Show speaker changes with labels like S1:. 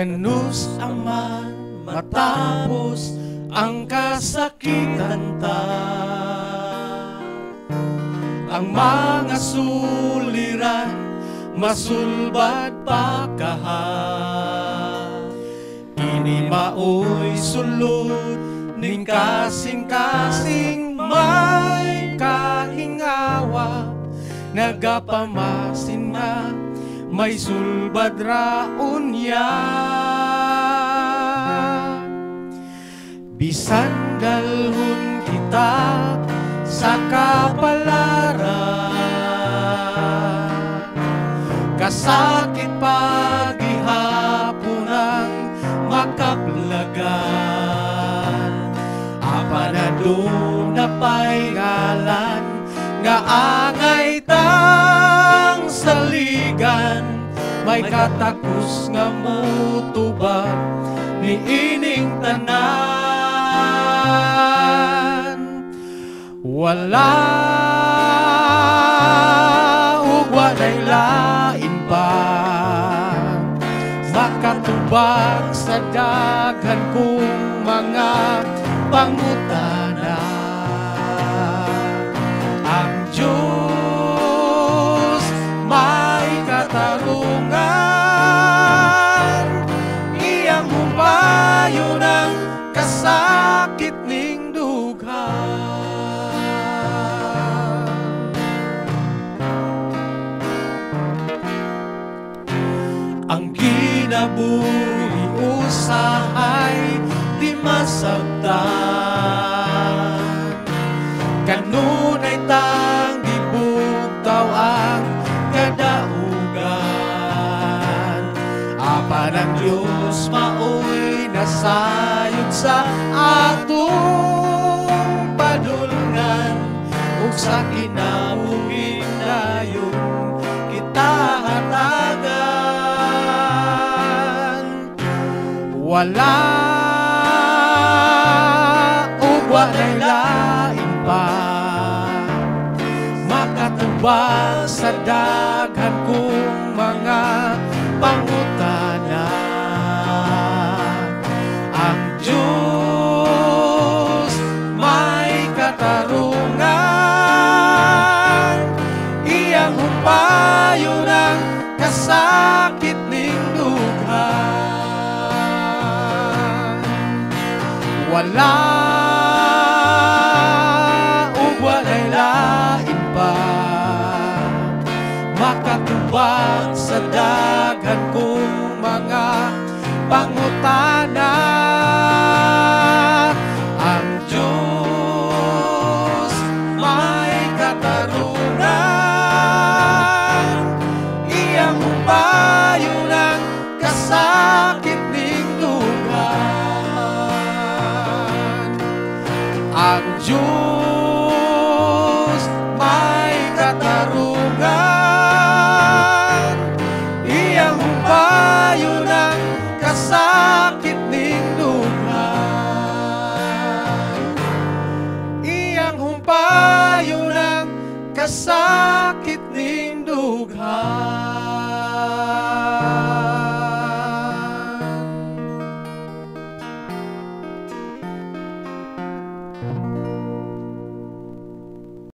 S1: Kanus aman matapos ang kasakitan ta, ang mga suliran masulbad pakaha. Kini maoy sulod ning kasing-kasing may kahingawa, nagapamasin na may sulbad raon ya. Bisan dalhon kita sa kapalaran, kasakit pagihapon ang makapelagan. Apa na doon na pa'y ngalan nga angay tang saligan, may katakos nga mutubag ni ining tanan. Wala ug walay lain pa makatubag sa daghan kong mga pangutana. Ang Diyos may katarungan, iyang humayo ng kasakit ning dughan. Ang kinabuhi usahay di masabtan, kanunay tang gibugtaw ang kadaugan. Apa ng Diyos maoy nasayod sa atong padulngan, ug sa kinabuhi dayon kita hatagan. Wala ug walay lain pa makatubag sa daghan kong mga pangutana. Ang Diyos may katarungan, iyang humpayo ng kasakit ning dughan. Wala ug walay lain pa makatubag sa daghan kong mga pangutana. Ang Diyos may katarungan, iyang humpayo ng kasakit ning dughan. Ang Diyos may katarungan, iyang humpayo ng kasakit ning dughan. Iyang humpayo ng kasakit ning dughan.